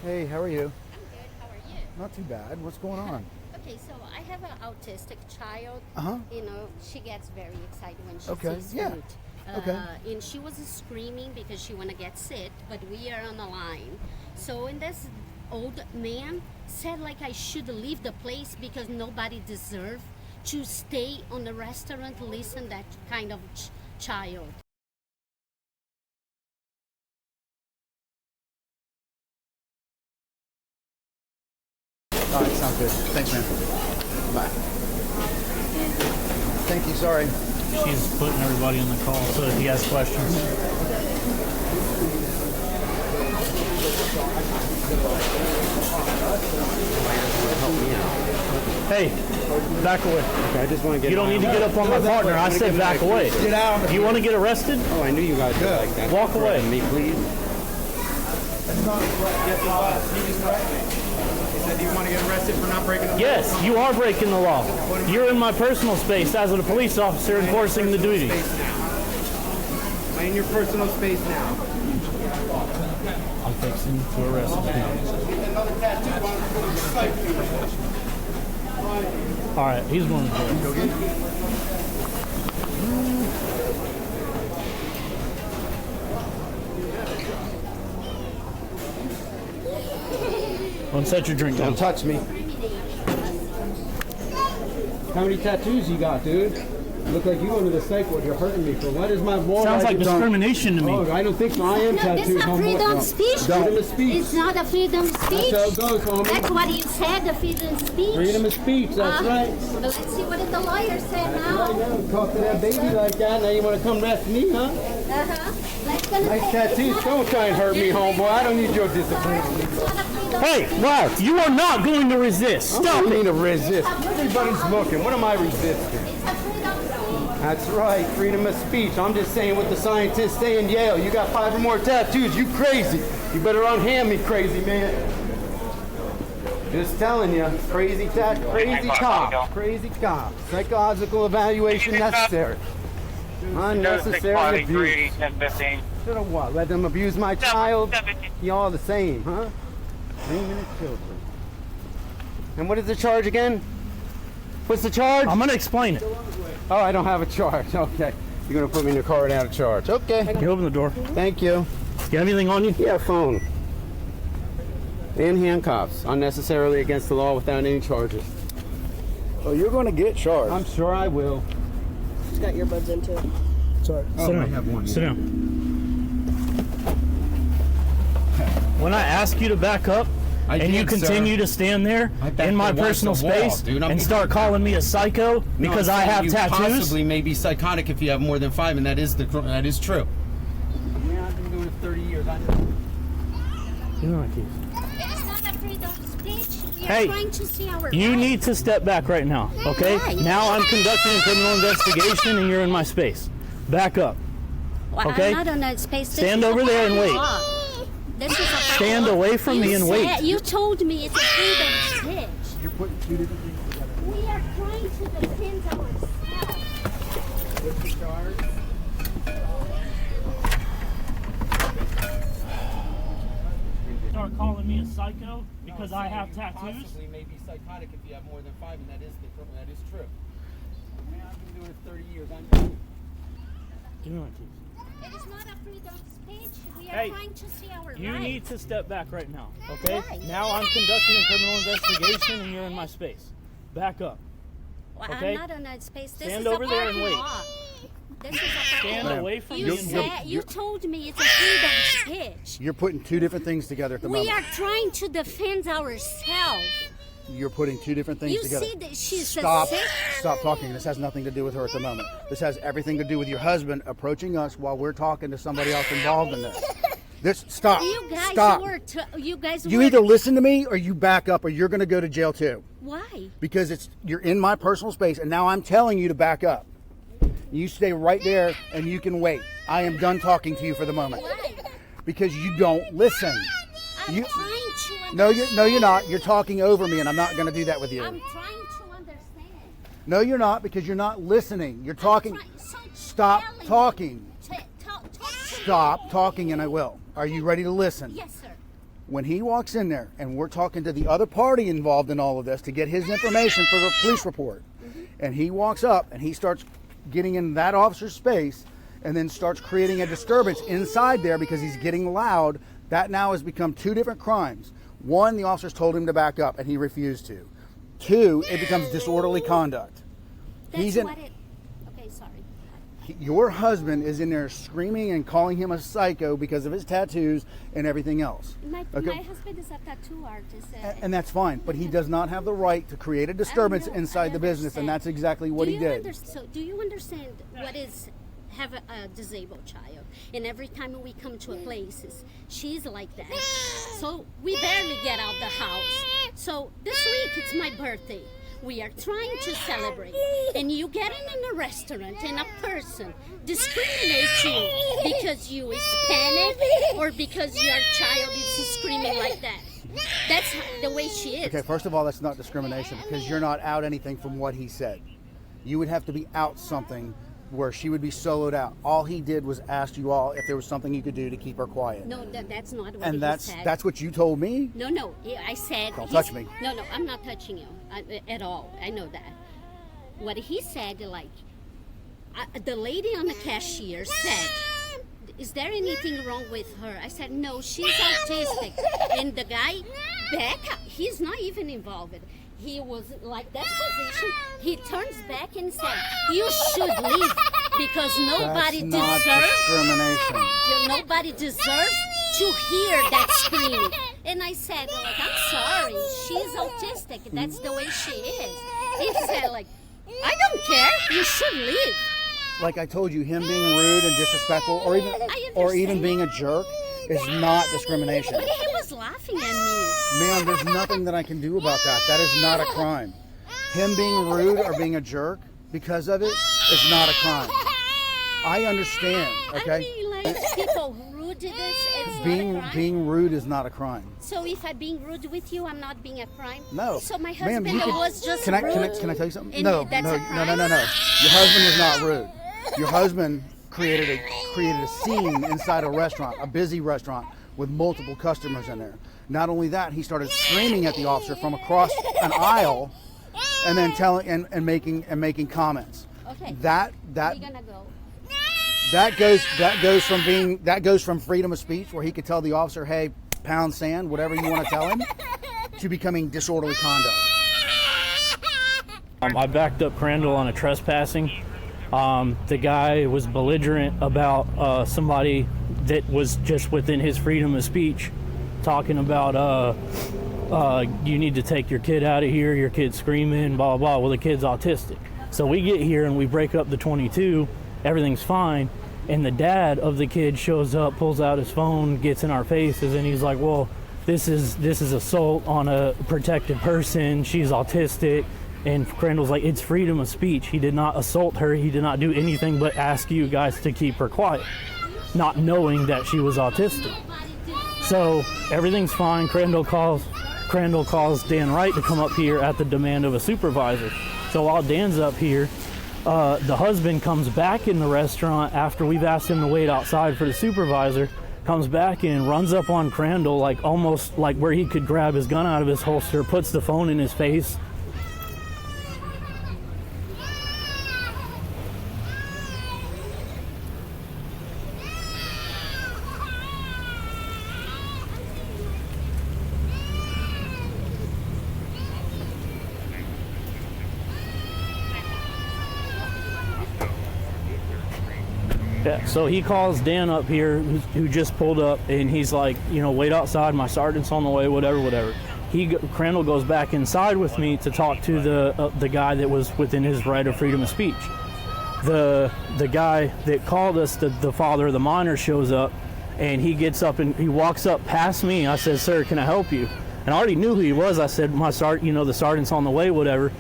Hey, how are you? I'm good. How are you? Not too bad. What's going on? Okay, so I have an autistic child. Uh-huh. You know, she gets very excited when she Okay, sees yeah. food. Okay. And she was screaming because she want to get sit, but we are on the line. So, and this old man said like I should leave the place because nobody deserve to stay on the restaurant, listen that kind of child. All right, sounds good. Thanks, man. Bye. Thank you. Sorry. She's putting everybody on the call, so if he has questions. Hey, back away. Okay, I just want to get. You don't need to get up on my partner. I said back away. Get out. You want to get arrested? Oh, I knew you guys were like that. Walk away. Me, please. That's not yes, it was. He just corrected me. He said, "Do you want to get arrested for not breaking the law?" Yes, you are breaking the law. You're in my personal space as a police officer enforcing the duty. Am I in your personal space now? I'm fixing to arrest you. All right, he's going to jail. Don't set your drink down. Don't touch me. How many tattoos you got, dude? You look like you go to the psych ward. You're hurting me. For what is my wall? Sounds like discrimination to me. Oh, I don't think so. I am No, tattooed. this is not freedom of speech. Freedom of speech. It's not a freedom of speech. That's how it goes, homie. That's what you said, the freedom of speech. Freedom of speech. That's right. But let's see what the lawyer said I now. know. Talk to that baby like that. Now you want to come arrest me, huh? Nice tattoos. Don't try and hurt me, homeboy. I don't need your discipline. Hey, wow, you are not going to resist. I Stop don't it. need to resist. Everybody's looking. What am I resisting? That's right, freedom of speech. I'm just saying what the scientists say in Yale. You got 5 or more tattoos, you crazy. You better unhand me, crazy man. Just telling you, crazy cop, crazy cop. Psychological evaluation necessary. Unnecessary abuse. Should have what? Let them abuse my child? You all the same, huh? Blaming the children. And what is the charge again? What's the charge? I'm going to explain it. Oh, I don't have a charge. Okay. You're going to put me in the car without a charge. Okay. You open the door. Thank you. You have anything on you? Yeah, phone. And handcuffs. Unnecessarily against the law without any charges. Oh, you're going to get charged. I'm sure I will. It's got earbuds into it. Sorry. Sit down. I have one. Sit down. When I ask you to back up, and you continue to stand there in my personal space and start calling me a psycho because I have tattoos. You possibly may be psychotic if you have more than 5, and that is true. Yeah, I've been doing it 30 years. I know. You know my keys. It's not a freedom of speech. We are Hey, trying to see our you rights. need to step back right now, okay? Why? Now I'm conducting a criminal investigation and you're in my space. Back up. Well, okay. I'm not on that space. This Stand is over a there and wait. law. This is a Stand away from me and wait. You told me it's a freedom of speech. You're putting 2 different things together. We are trying to defend ourselves. What's the charge? Start calling me a psycho because I have tattoos. Possibly may be psychotic if you have more than 5, and that is true. Man, I've been doing it 30 years. I know. You know my keys. It is not a freedom of speech. We are Hey, trying to see our rights. You need to step back right now, okay? Why? Now I'm conducting a criminal investigation and you're in my space. Back up. Well, okay. I'm not on that space. This Stand is over a there and parking wait. lot. This is a Stand parking lot. away from me You and said wait. you told me it's a freedom of speech. You're putting 2 different things together at the We moment. are trying to defend ourselves. You're putting 2 different things You together. see that she's Stop. a sick. Stop talking. This has nothing to do with her at the moment. This has everything to do with your husband approaching us while we're talking to somebody else involved in this. Stop. You guys Stop. You were. either listen to me or you back up or you're going to go to jail too. Why? Because you're in my personal space and now I'm telling you to back up. You stay right there and you can wait. I am done talking to you for the moment. Why? Because you don't listen. I'm You- trying to understand. No, you're not. You're talking over me and I'm not going to do that with you. I'm trying to understand. No, you're not because you're not listening. You're talking. So Stop tell me- talking. Talk to me. Stop talking and I will. Are you ready to listen? Yes, sir. When he walks in there and we're talking to the other party involved in all of this to get his information for the police report, and he walks up and he starts getting in that officer's space and then starts creating a disturbance inside there because he's getting loud, that now has become two different crimes. One, the officers told him to back up and he refused to. Two, it becomes disorderly conduct. That's what it... Okay, sorry. Your husband is in there screaming and calling him a psycho because of his tattoos and everything else. My husband is a tattoo artist. And that's fine, but he does not have the right to create a disturbance inside the business, and that's exactly what he did. So do you understand what is have a disabled child? And every time we come to a place, she's like that. So we barely get out the house. So this week, it's my birthday. We are trying to celebrate, and you get in a restaurant and a person discriminates you because you is Hispanic or because your child is screaming like that. That's the way she is. Okay, first of all, that's not discrimination because you're not out anything from what he said. You would have to be out something where she would be soloed out. All he did was ask you all if there was something you could do to keep her quiet. No, that's not what and he that's said. that's what you told me? No, I said... Don't touch me. No, I'm not touching you at all. I know that. What he said, like, the lady on the cashier said, is there anything wrong with her? I said, no, she's autistic. And the guy back up. He's not even involved. He was like that position. He turns back and said, you should leave because nobody nobody deserves to hear that screaming. And I said, like, I'm sorry, she's autistic. That's the way she is. He said, like, I don't care. You should leave. Like I told you, him being rude and disrespectful or even being a jerk is not discrimination. But he was laughing at me. Ma'am, there's nothing that I can do about that. That is not a crime. Him being rude or being a jerk because of it is not a crime. I understand, okay? I mean, like, people rude to this, it's not a crime. Being rude is not a crime. So if I'm being rude with you, I'm not being a crime? No. So my Ma'am, husband was just can rude? Can I tell you something? And No. that's a crime? No. Your husband was not rude. Your husband created a scene inside a restaurant, a busy restaurant with multiple customers in there. Not only that, he started screaming at the officer from across an aisle, and then telling and making comments. Okay. That We're gonna go. that goes from freedom of speech, where he could tell the officer, "Hey, pound sand," whatever you want to tell him, to becoming disorderly conduct. I backed up Crandall on a trespassing. The guy was belligerent about somebody that was just within his freedom of speech, talking about you need to take your kid out of here, your kid's screaming, blah, blah, blah. Well, the kid's autistic. So we get here and we break up the 22, everything's fine, and the dad of the kid shows up, pulls out his phone, gets in our faces, and he's like, well, this is assault on a protected person, she's autistic. And Crandall's like, it's freedom of speech. He did not assault her. He did not do anything but ask you guys to keep her quiet, not knowing that she was autistic. So everything's fine. Crandall calls Dan Wright to come up here at the demand of a supervisor. So while Dan's up here, the husband comes back in the restaurant after we've asked him to wait outside for the supervisor, comes back in, runs up on Crandall, like almost like where he could grab his gun out of his holster, puts the phone in his face. Yeah, so he calls Dan up here, who just pulled up, and he's like, wait outside, my sergeant's on the way, whatever. Crandall goes back inside with me to talk to the guy that was within his right of freedom of speech. The guy that called us, the father of the minor, shows up, and he gets up and he walks up past me. I said, sir, can I help you? And I already knew who he was. I said, the sergeant's on the way, whatever.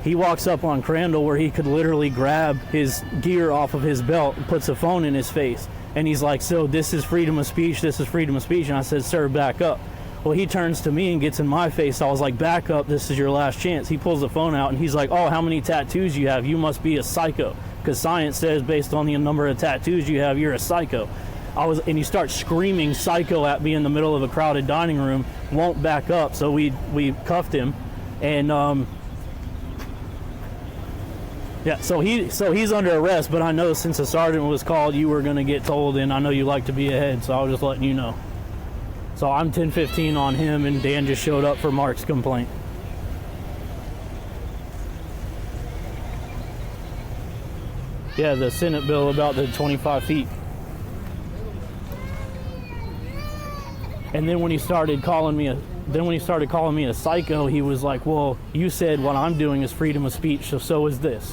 He walks up on Crandall where he could literally grab his gear off of his belt and puts a phone in his face. And he's like, so this is freedom of speech, this is freedom of speech. And I said, sir, back up. Well, he turns to me and gets in my face. I was like, back up, this is your last chance. He pulls the phone out and he's like, oh, how many tattoos you have? You must be a psycho. Because science says based on the number of tattoos you have, you're a psycho. and he starts screaming psycho at me in the middle of a crowded dining room, won't back up, so we cuffed him, and yeah, so he's under arrest, but I know since a sergeant was called, you were going to get told, and I know you like to be ahead, so I was just letting you know. So I'm 10-15 on him, and Dan just showed up for Mark's complaint. Yeah, the Senate bill about the 25 feet. And then when he started calling me a psycho, he was like, well, you said what I'm doing is freedom of speech, so is this.